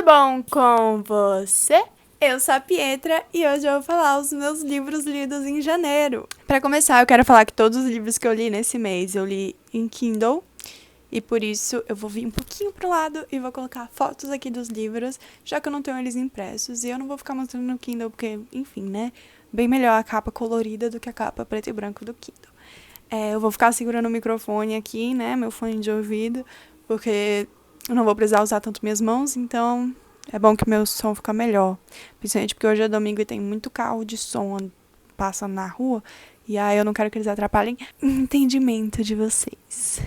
bom com você? Eu sou a Pietra e hoje eu vou falar os meus livros lidos em janeiro. Para começar, eu quero falar que todos os livros que eu li nesse mês eu li em Kindle e por isso eu vou vir um pouquinho pro lado e vou colocar fotos aqui dos livros, já que eu não tenho eles impressos e eu não vou ficar mostrando no Kindle porque, enfim, né? Bem melhor a capa colorida do que a capa preto e branco do Kindle. Eu vou ficar segurando o microfone aqui, né? Meu fone de ouvido, porque eu não vou precisar usar tanto minhas mãos, então é bom que meu som fica melhor. Principalmente porque hoje é domingo e tem muito carro de som passando na rua. E aí eu não quero que eles atrapalhem o entendimento de vocês.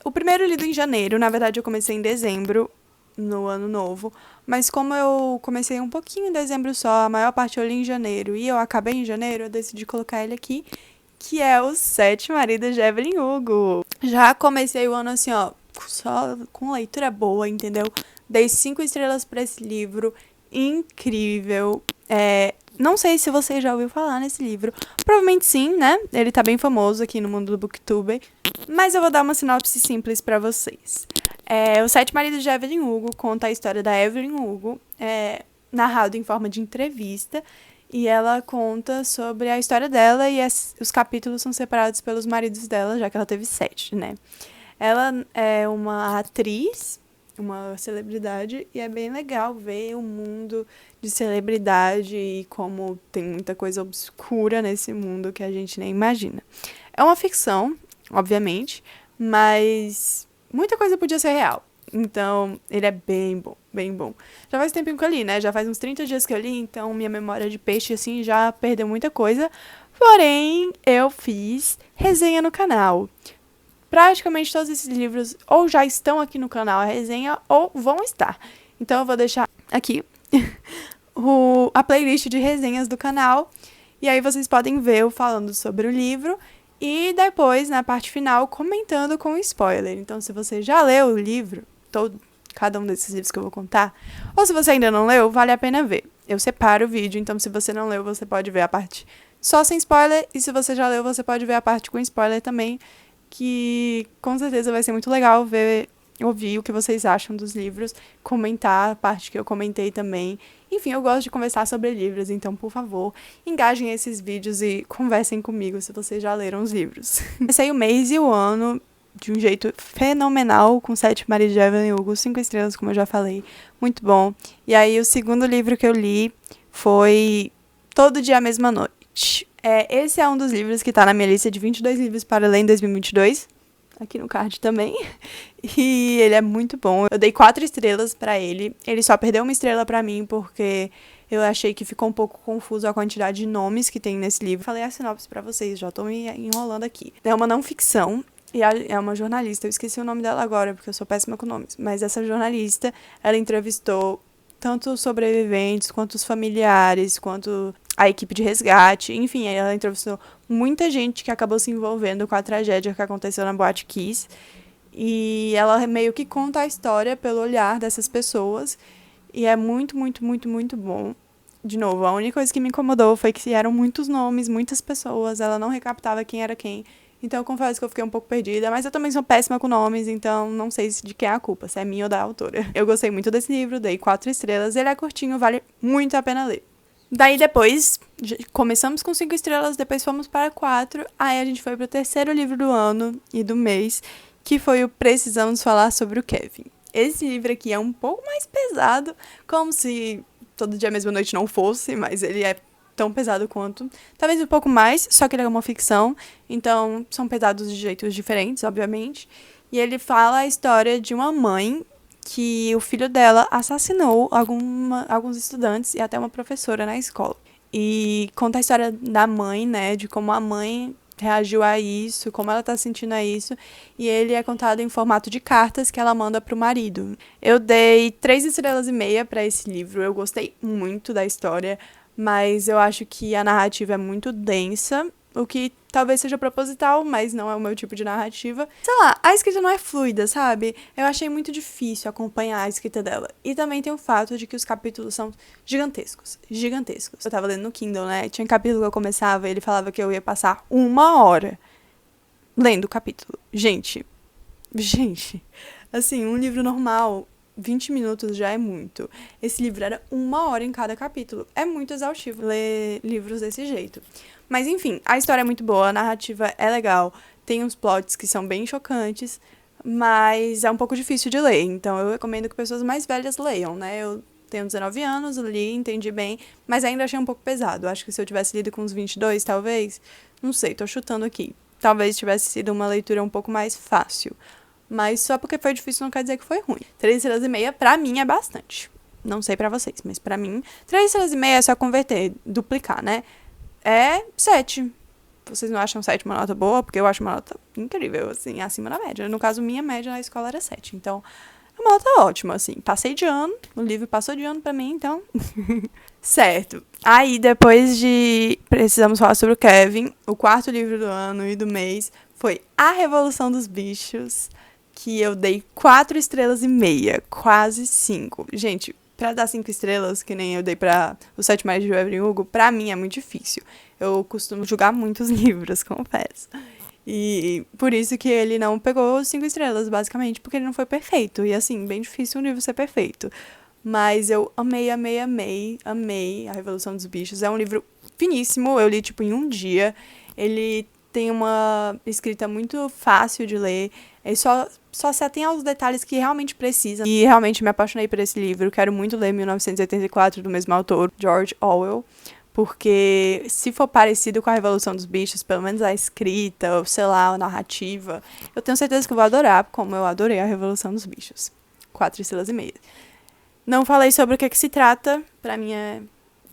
O primeiro lido em janeiro, na verdade eu comecei em dezembro, no ano novo. Mas como eu comecei um pouquinho em dezembro só, a maior parte eu li em janeiro e eu acabei em janeiro, eu decidi colocar ele aqui, que é Os Sete Maridos de Evelyn Hugo. Já comecei o ano assim, ó, só com leitura boa, entendeu? Dei 5 estrelas pra esse livro, incrível. Não sei se você já ouviu falar nesse livro, provavelmente sim, né? Ele tá bem famoso aqui no mundo do Booktube, mas eu vou dar uma sinopse simples pra vocês. Os Sete Maridos de Evelyn Hugo conta a história da Evelyn Hugo, narrado em forma de entrevista, e ela conta sobre a história dela e os capítulos são separados pelos maridos dela, já que ela teve 7, né? Ela é uma atriz, uma celebridade, e é bem legal ver o mundo de celebridade e como tem muita coisa obscura nesse mundo que a gente nem imagina. É uma ficção, obviamente, mas muita coisa podia ser real. Então, ele é bem bom, bem bom. Já faz tempinho que eu li, né? Já faz uns 30 dias que eu li, então minha memória de peixe, assim, já perdeu muita coisa. Porém, eu fiz resenha no canal. Praticamente todos esses livros ou já estão aqui no canal a resenha ou vão estar. Então eu vou deixar aqui a playlist de resenhas do canal. E aí vocês podem ver eu falando sobre o livro. E depois, na parte final, comentando com spoiler. Então se você já leu o livro, cada um desses livros que eu vou contar, ou se você ainda não leu, vale a pena ver. Eu separo o vídeo, então se você não leu, você pode ver a parte só sem spoiler. E se você já leu, você pode ver a parte com spoiler também, que com certeza vai ser muito legal ouvir o que vocês acham dos livros, comentar a parte que eu comentei também. Enfim, eu gosto de conversar sobre livros, então, por favor, engajem esses vídeos e conversem comigo se vocês já leram os livros. Comecei o mês e o ano de um jeito fenomenal, com Sete Maridos de Evelyn Hugo, 5 estrelas, como eu já falei, muito bom. E aí, o segundo livro que eu li foi Todo Dia a Mesma Noite. Esse é um dos livros que tá na minha lista de 22 livros para ler em 2022. Aqui no card também. E ele é muito bom. Eu dei 4 estrelas pra ele. Ele só perdeu 1 estrela pra mim porque eu achei que ficou um pouco confuso a quantidade de nomes que tem nesse livro. Falei a sinopse pra vocês, já tô me enrolando aqui. É uma não ficção. E é uma jornalista. Eu esqueci o nome dela agora porque eu sou péssima com nomes. Mas essa jornalista, ela entrevistou tanto os sobreviventes, quanto os familiares, quanto a equipe de resgate. Enfim, ela entrevistou muita gente que acabou se envolvendo com a tragédia que aconteceu na Boate Kiss. E ela meio que conta a história pelo olhar dessas pessoas. E é muito, muito, muito, muito bom. De novo, a única coisa que me incomodou foi que eram muitos nomes, muitas pessoas. Ela não recaptava quem era quem. Então, eu confesso que eu fiquei um pouco perdida, mas eu também sou péssima com nomes, então não sei de quem é a culpa, se é minha ou da autora. Eu gostei muito desse livro, dei 4 estrelas, ele é curtinho, vale muito a pena ler. Daí depois, começamos com 5 estrelas, depois fomos para 4, aí a gente foi pro terceiro livro do ano e do mês, que foi o Precisamos Falar sobre o Kevin. Esse livro aqui é um pouco mais pesado, como se Todo Dia a Mesma Noite não fosse, mas ele é tão pesado quanto. Talvez um pouco mais, só que ele é uma ficção, então são pesados de jeitos diferentes, obviamente. E ele fala a história de uma mãe que o filho dela assassinou alguns estudantes e até uma professora na escola. E conta a história da mãe, né, de como a mãe reagiu a isso, como ela tá sentindo a isso, e ele é contado em formato de cartas que ela manda pro marido. Eu dei 3 estrelas e meia pra esse livro, eu gostei muito da história, mas eu acho que a narrativa é muito densa, o que talvez seja proposital, mas não é o meu tipo de narrativa. Sei lá, a escrita não é fluida, sabe? Eu achei muito difícil acompanhar a escrita dela. E também tem o fato de que os capítulos são gigantescos, gigantescos. Eu tava lendo no Kindle, né? Tinha capítulo que eu começava e ele falava que eu ia passar 1 hora lendo o capítulo. Gente, assim, um livro normal 20 minutos já é muito. Esse livro era 1 hora em cada capítulo. É muito exaustivo ler livros desse jeito. Mas enfim, a história é muito boa, a narrativa é legal, tem uns plots que são bem chocantes, mas é um pouco difícil de ler. Então eu recomendo que pessoas mais velhas leiam, né? Eu tenho 19 anos, li, entendi bem, mas ainda achei um pouco pesado. Acho que se eu tivesse lido com uns 22, talvez, não sei, tô chutando aqui. Talvez tivesse sido uma leitura um pouco mais fácil. Mas só porque foi difícil não quer dizer que foi ruim. 3,5 pra mim é bastante. Não sei pra vocês, mas pra mim, 3,5 é só converter, duplicar, né? É 7. Vocês não acham 7 uma nota boa? Porque eu acho uma nota incrível, assim, acima da média. No caso, minha média na escola era 7. Então, é uma nota ótima, assim. Passei de ano, o livro passou de ano pra mim, então... Certo. Aí, depois de... Precisamos falar sobre o Kevin. O quarto livro do ano e do mês foi A Revolução dos Bichos, que eu dei 4,5 estrelas, quase 5. Gente, pra dar 5 estrelas, que nem eu dei pra Os Sete Mares de Evelyn Hugo, pra mim é muito difícil. Eu costumo julgar muitos livros, confesso. E por isso que ele não pegou 5 estrelas, basicamente, porque ele não foi perfeito. E assim, bem difícil um livro ser perfeito. Mas eu amei A Revolução dos Bichos. É um livro finíssimo, eu li tipo em um dia. Ele tem uma escrita muito fácil de ler. Ele só se atém aos detalhes que realmente precisa. E realmente me apaixonei por esse livro. Quero muito ler 1984, do mesmo autor, George Orwell. Porque se for parecido com a Revolução dos Bichos, pelo menos a escrita, ou sei lá, a narrativa, eu tenho certeza que eu vou adorar, como eu adorei a Revolução dos Bichos. 4,5 estrelas. Não falei sobre o que se trata. Pra mim é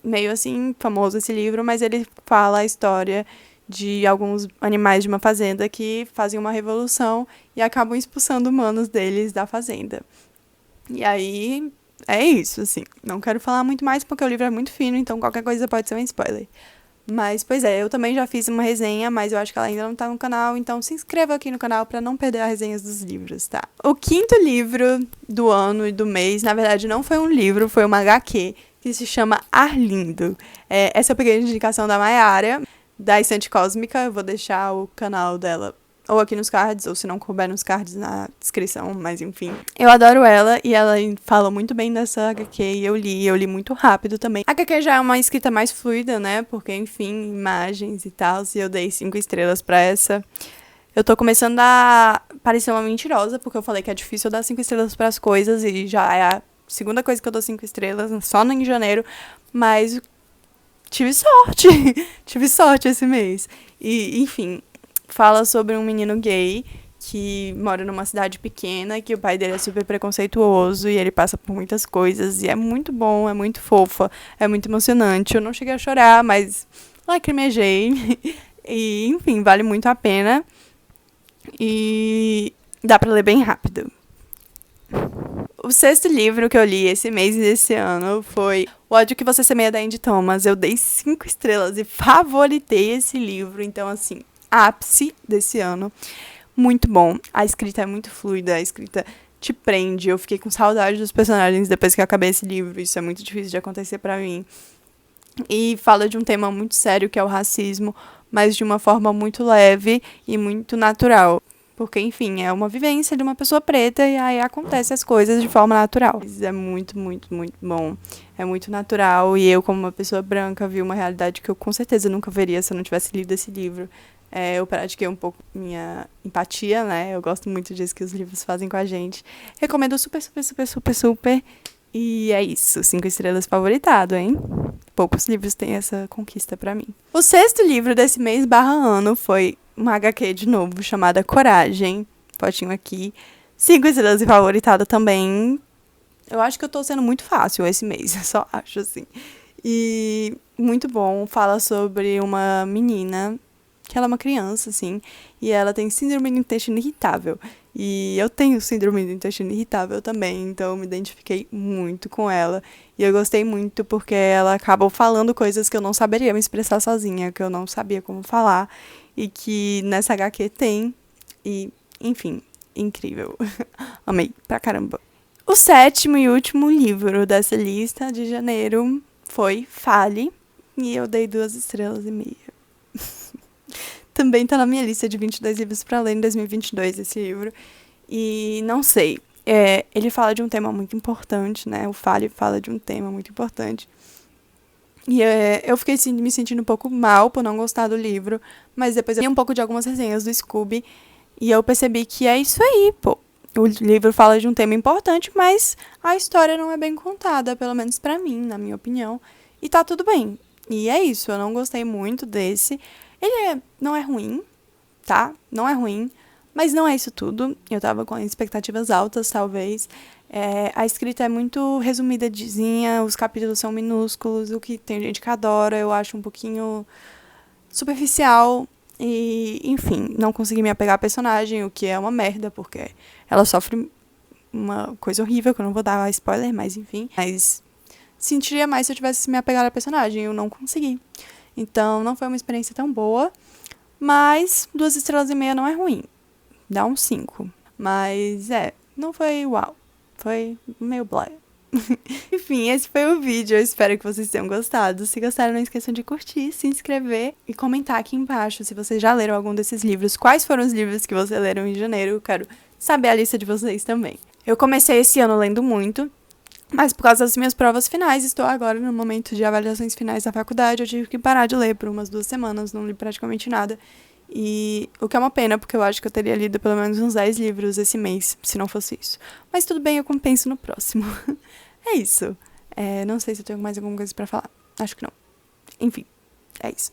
meio assim, famoso esse livro, mas ele fala a história de alguns animais de uma fazenda que fazem uma revolução e acabam expulsando humanos deles da fazenda. E aí, é isso, assim. Não quero falar muito mais porque o livro é muito fino, então qualquer coisa pode ser um spoiler. Mas, pois é, eu também já fiz uma resenha, mas eu acho que ela ainda não tá no canal, então se inscreva aqui no canal pra não perder as resenhas dos livros, tá? O quinto livro do ano e do mês, na verdade, não foi um livro, foi uma HQ, que se chama Arlindo. Essa eu peguei de indicação da Mayara, da Estante Cósmica. Eu vou deixar o canal dela ou aqui nos cards, ou se não couber nos cards na descrição, mas enfim. Eu adoro ela e ela fala muito bem dessa HQ e eu li muito rápido também. A HQ já é uma escrita mais fluida, né, porque enfim, imagens e tal, e eu dei 5 estrelas pra essa. Eu tô começando a parecer uma mentirosa, porque eu falei que é difícil eu dar 5 estrelas pras coisas e já é a segunda coisa que eu dou 5 estrelas, só em janeiro, mas tive sorte, tive sorte esse mês. E, enfim, fala sobre um menino gay que mora numa cidade pequena, que o pai dele é super preconceituoso e ele passa por muitas coisas, e é muito bom, é muito fofa, é muito emocionante. Eu não cheguei a chorar, mas lacrimejei. E, enfim, vale muito a pena. E dá pra ler bem rápido. O sexto livro que eu li esse mês e esse ano foi O Ódio que Você Semeia, da Andy Thomas. Eu dei 5 estrelas e favoritei esse livro. Então, assim, ápice desse ano. Muito bom. A escrita é muito fluida, a escrita te prende. Eu fiquei com saudade dos personagens depois que eu acabei esse livro. Isso é muito difícil de acontecer pra mim. E fala de um tema muito sério, que é o racismo, mas de uma forma muito leve e muito natural. Porque, enfim, é uma vivência de uma pessoa preta e aí acontecem as coisas de forma natural. É muito, muito, muito bom. É muito natural e eu, como uma pessoa branca, vi uma realidade que eu com certeza nunca veria se eu não tivesse lido esse livro. Eu pratiquei um pouco minha empatia, né? Eu gosto muito disso que os livros fazem com a gente. Recomendo super, super, super, super, super. E é isso, 5 estrelas favoritado, hein? Poucos livros têm essa conquista pra mim. O sexto livro desse mês /ano foi uma HQ de novo, chamada Coragem. Fotinho aqui. 5 estrelas e favoritado também. Eu acho que eu tô sendo muito fácil esse mês, eu só acho assim. E muito bom, fala sobre uma menina, que ela é uma criança, assim, e ela tem síndrome do intestino irritável. E eu tenho síndrome do intestino irritável também, então eu me identifiquei muito com ela. E eu gostei muito porque ela acabou falando coisas que eu não saberia me expressar sozinha, que eu não sabia como falar, e que nessa HQ tem. E, enfim, incrível. Amei pra caramba. O sétimo e último livro dessa lista de janeiro foi Fale, e eu dei 2,5 estrelas. Também tá na minha lista de 22 livros pra ler em 2022, esse livro. E não sei, Ele fala de um tema muito importante, né? O Fale fala de um tema muito importante. E eu fiquei me sentindo um pouco mal por não gostar do livro, mas depois eu li um pouco de algumas resenhas do Scooby e eu percebi que é isso aí, pô. O livro fala de um tema importante, mas a história não é bem contada, pelo menos pra mim, na minha opinião. E tá tudo bem. E é isso, eu não gostei muito desse. Não é ruim, tá? Não é ruim, mas não é isso tudo. Eu tava com expectativas altas, talvez. A escrita é muito resumidazinha, os capítulos são minúsculos, o que tem gente que adora, eu acho um pouquinho superficial. E, enfim, não consegui me apegar à personagem, o que é uma merda, porque ela sofre uma coisa horrível, que eu não vou dar spoiler, mas enfim. Mas sentiria mais se eu tivesse me apegado à personagem, eu não consegui. Então, não foi uma experiência tão boa, mas 2,5 estrelas não é ruim. Dá um 5. Mas, não foi uau. Foi meio blé. Enfim, esse foi o vídeo. Eu espero que vocês tenham gostado. Se gostaram, não esqueçam de curtir, se inscrever e comentar aqui embaixo se vocês já leram algum desses livros. Quais foram os livros que vocês leram em janeiro? Eu quero saber a lista de vocês também. Eu comecei esse ano lendo muito, mas por causa das minhas provas finais, estou agora no momento de avaliações finais da faculdade. Eu tive que parar de ler por umas 2 semanas, não li praticamente nada. E o que é uma pena, porque eu acho que eu teria lido pelo menos uns 10 livros esse mês, se não fosse isso. Mas tudo bem, eu compenso no próximo. É isso. Não sei se eu tenho mais alguma coisa pra falar. Acho que não. Enfim, é isso.